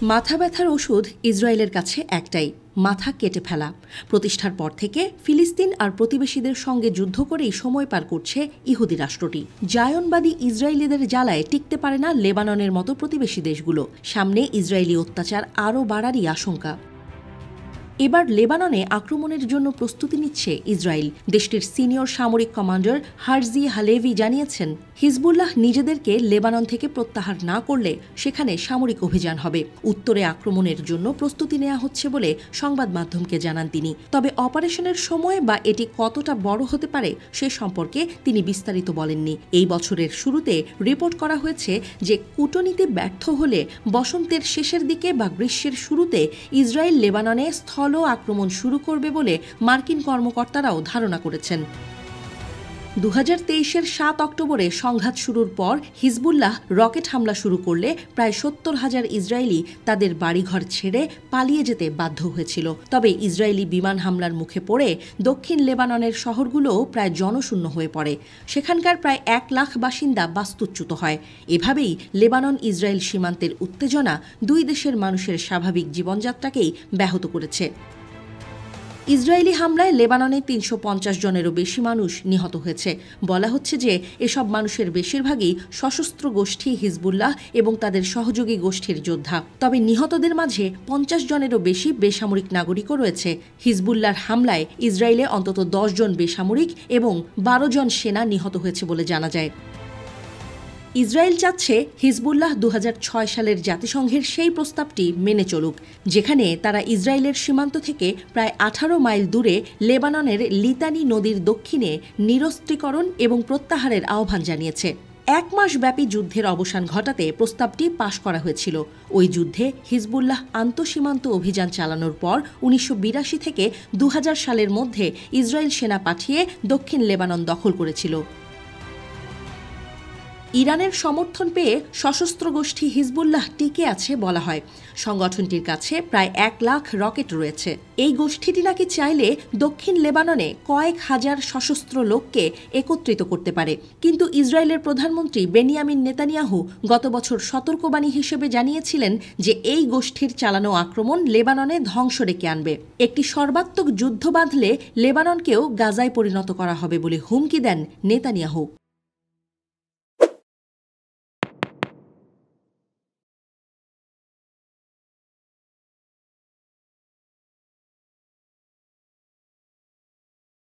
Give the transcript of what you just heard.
মাথা ব্যথার ওষুধ ইসরায়েলের কাছে একটাই, মাথা কেটে ফেলা। প্রতিষ্ঠার পর থেকে ফিলিস্তিন আর প্রতিবেশীদের সঙ্গে যুদ্ধ করেই সময় পার করছে ইহুদি রাষ্ট্রটি। জায়নবাদী ইসরায়েলিদের জ্বালায় টিকতে পারে না লেবাননের মতো প্রতিবেশী দেশগুলো। সামনে ইসরায়েলি অত্যাচার আরও বাড়ারই আশঙ্কা। এবার লেবাননে আক্রমণের জন্য প্রস্তুতি নিচ্ছে ইসরায়েল। দেশটির সিনিয়র সামরিক কমান্ডার হারজি হালেভি জানিয়েছেন, হিজবুল্লাহ নিজেদেরকে লেবানন থেকে প্রত্যাহার না করলে সেখানে সামরিক অভিযান হবে। উত্তরে আক্রমণের জন্য প্রস্তুতি নেওয়া হচ্ছে বলে সংবাদ মাধ্যমকে জানান তিনি। তবে অপারেশনের সময় বা এটি কতটা বড় হতে পারে সে সম্পর্কে তিনি বিস্তারিত বলেননি। এই বছরের শুরুতে রিপোর্ট করা হয়েছে যে কূটনীতি ব্যর্থ হলে বসন্তের শেষের দিকে বা গ্রীষ্মের শুরুতে ইসরায়েল লেবাননে স্থল আক্রমণ শুরু করবে বলে মার্কিন কর্মকর্তারাও ধারণা করেছেন। 2023-এর 7 অক্টোবরে সংঘাত শুরুর পর হিজবুল্লাহ রকেট হামলা শুরু করলে প্রায় 70,000 ইসরায়েলি তাদের বাড়িঘর ছেড়ে পালিয়ে যেতে বাধ্য হয়েছিল। তবে ইসরায়েলি বিমান হামলার মুখে পড়ে দক্ষিণ লেবাননের শহরগুলোও প্রায় জনশূন্য হয়ে পড়ে। সেখানকার প্রায় 1 লাখ বাসিন্দা বাস্তুচ্যুত হয়। এভাবেই লেবানন ইসরায়েল সীমান্তের উত্তেজনা দুই দেশের মানুষের স্বাভাবিক জীবনযাত্রাকেই ব্যাহত করেছে। ইসরায়েলি হামলায় লেবাননে 350 জনেরও বেশি মানুষ নিহত হয়েছে। বলা হচ্ছে যে এসব মানুষের বেশিরভাগই সশস্ত্র গোষ্ঠী হিজবুল্লাহ এবং তাদের সহযোগী গোষ্ঠীর যোদ্ধা। তবে নিহতদের মাঝে 50 জনেরও বেশি বেসামরিক নাগরিকও রয়েছে। হিজবুল্লাহর হামলায় ইসরায়েলে অন্তত 10 জন বেসামরিক এবং 12 জন সেনা নিহত হয়েছে বলে জানা যায়। ইসরায়েল চাচ্ছে হিজবুল্লাহ 2006 সালের জাতিসংঘের সেই প্রস্তাবটি মেনে চলুক, যেখানে তারা ইসরায়েলের সীমান্ত থেকে প্রায় 18 মাইল দূরে লেবাননের লিতানি নদীর দক্ষিণে নিরস্ত্রীকরণ এবং প্রত্যাহারের আহ্বান জানিয়েছে। 1 মাস ব্যাপী যুদ্ধের অবসান ঘটাতে প্রস্তাবটি পাশ করা হয়েছিল। ওই যুদ্ধে হিজবুল্লাহ আন্তঃসীমান্ত অভিযান চালানোর পর 1982 থেকে 2000 সালের মধ্যে ইসরায়েল সেনা পাঠিয়ে দক্ষিণ লেবানন দখল করেছিল। ইরানের সমর্থন পেয়ে সশস্ত্র গোষ্ঠী হিজবুল্লাহ টিকে আছে বলা হয়। সংগঠনটির কাছে প্রায় 1 লাখ রকেট রয়েছে। এই গোষ্ঠীটি নাকি চাইলে দক্ষিণ লেবাননে কয়েক হাজার সশস্ত্র লোককে একত্রিত করতে পারে। কিন্তু ইসরায়েলের প্রধানমন্ত্রী বেনিয়ামিন নেতানিয়াহু গত বছর সতর্কবাণী হিসেবে জানিয়েছিলেন যে এই গোষ্ঠীর চালানো আক্রমণ লেবাননে ধ্বংস ডেকে আনবে। একটি সর্বাত্মক যুদ্ধ বাঁধলে লেবাননকেও গাজায় পরিণত করা হবে বলে হুমকি দেন নেতানিয়াহু।